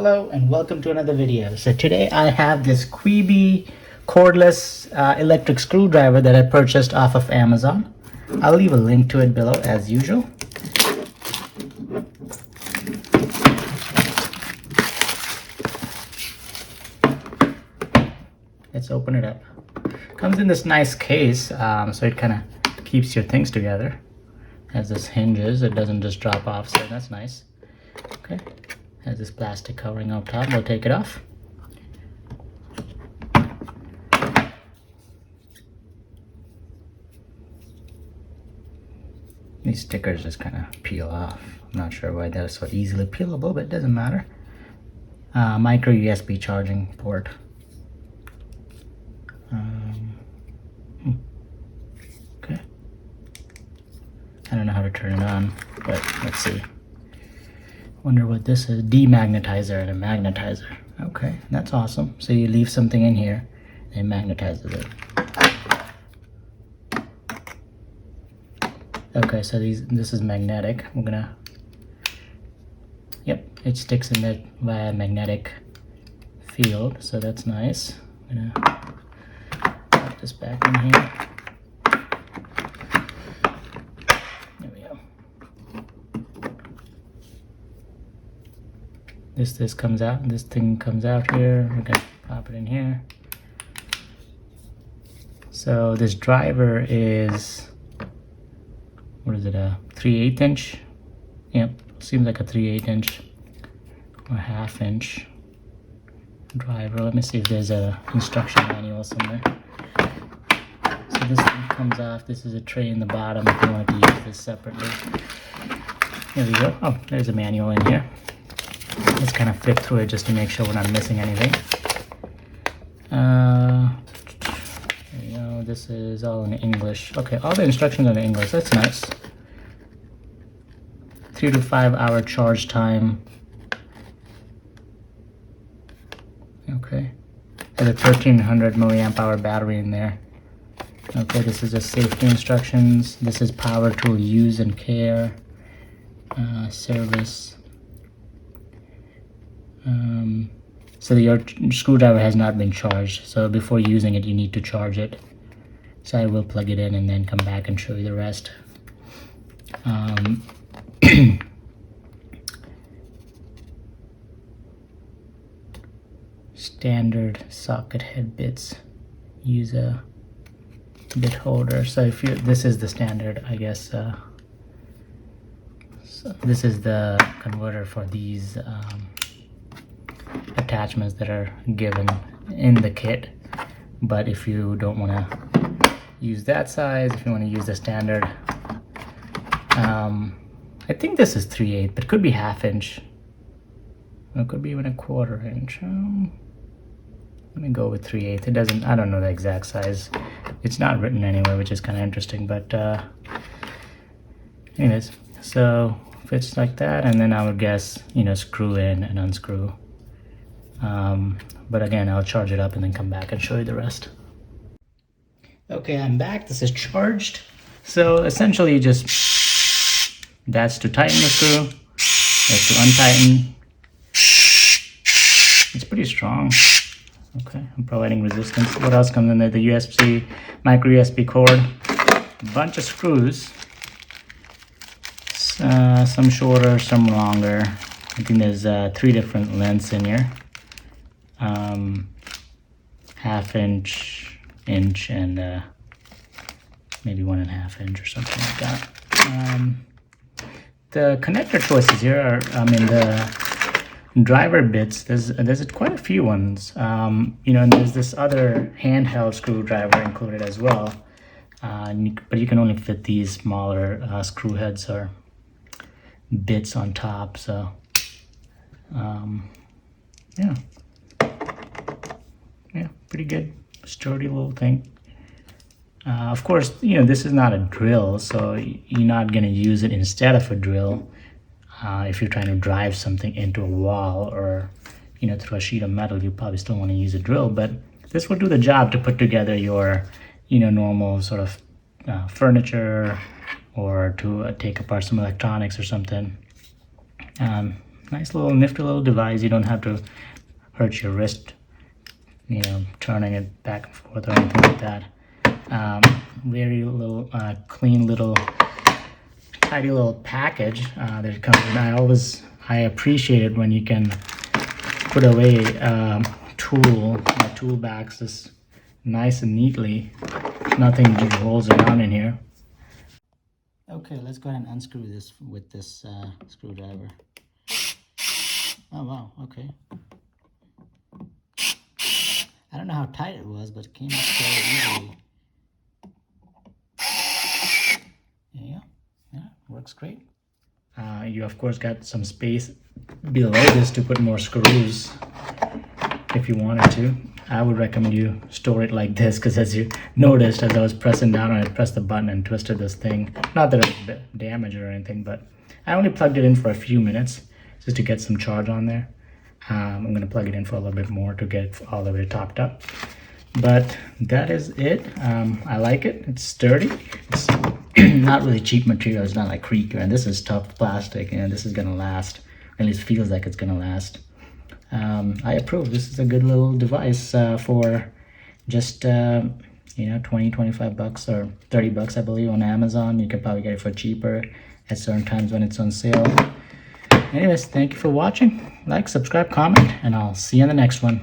Hello and welcome to another video. So today I have this Qybeede cordless electric screwdriver that I purchased off of Amazon. I'll leave a link to it below as usual. Let's open it up. Comes in this nice case, so it kind of keeps your things together. Has this hinges, it doesn't just drop off, so that's nice. Okay. Has this plastic covering up top. We'll take it off. These stickers just kind of peel off. I'm not sure why they're so easily peelable, but it doesn't matter. Micro USB charging port. Okay. I don't know how to turn it on, but let's see. Wonder what this is. Demagnetizer and a magnetizer. Okay, that's awesome. So you leave something in here and it magnetizes it. Okay, so this is magnetic. I'm gonna, yep, it sticks in there via magnetic field, so that's nice. I'm gonna put this back in here. There we go. This comes out, this thing comes out here. We're gonna pop it in here. So this driver is, what is it, a 3/8 inch? Yep, seems like a 3/8 inch or 1/2 inch driver. Let me see if there's a instruction manual somewhere. So this thing comes off. This is a tray in the bottom if you wanted to use this separately. There we go. Oh, there's a manual in here. Let's kind of flip through it just to make sure we're not missing anything. There you go. This is all in English. Okay, all the instructions are in English. That's nice. 3 to 5 hour charge time. Okay. There's a 1300 milliamp hour battery in there. Okay, this is just safety instructions. This is power tool use and care. Service. So your screwdriver has not been charged, so before using it you need to charge it. So I will plug it in and then come back and show you the rest. Standard socket head bits. Use a bit holder. So if you, this is the standard, I guess. So this is the converter for these attachments that are given in the kit. But if you don't want to use that size, if you want to use the standard, I think this is 3/8, but it could be 1/2 inch. It could be even 1/4 inch. Let me go with 3/8. It doesn't, I don't know the exact size. It's not written anywhere, which is kind of interesting, but anyways, so fits like that, and then I would guess, you know, screw in and unscrew. But again, I'll charge it up and then come back and show you the rest. Okay, I'm back. This is charged. So essentially just, that's to tighten the screw, that's to untighten. It's pretty strong. Okay, I'm providing resistance. What else comes in there? The USB, micro USB cord, a bunch of screws, some shorter, some longer. I think there's 3 different lengths in here. 1/2 inch, inch, and maybe 1.5 inch or something like that. The connector choices here are, the driver bits. There's quite a few ones. You know, and there's this other handheld screwdriver included as well. But you can only fit these smaller screw heads or bits on top. So, yeah. Yeah, pretty good, sturdy little thing. Of course, you know, this is not a drill, so you're not going to use it instead of a drill. If you're trying to drive something into a wall or, you know, through a sheet of metal, you probably still want to use a drill, but this will do the job to put together your, you know, normal sort of furniture, or to take apart some electronics or something. nice little nifty little device. You don't have to hurt your wrist, you know, turning it back and forth or anything like that. Very little clean little tidy little package that it comes in. I appreciate it when you can put away tool bags this nice and neatly. Nothing just rolls around in here. Okay, let's go ahead and unscrew this with this screwdriver. Oh wow, okay. I don't know how tight it was, but it came up very easily. There you go. Yeah, works great. You of course got some space below this to put more screws if you wanted to. I would recommend you store it like this, because as you noticed, as I was pressing down on it, I pressed the button and twisted this thing. Not that it damaged or anything, but I only plugged it in for a few minutes just to get some charge on there. I'm going to plug it in for a little bit more to get it all the way topped up. But that is it. I like it. It's sturdy. It's not really cheap material. It's not like creaker, and this is tough plastic, and this is going to last. At least feels like it's going to last. I approve. This is a good little device for just you know, 20-25 bucks or 30 bucks, I believe, on Amazon. You can probably get it for cheaper at certain times when it's on sale. Anyways, thank you for watching. Like, subscribe, comment, and I'll see you in the next one.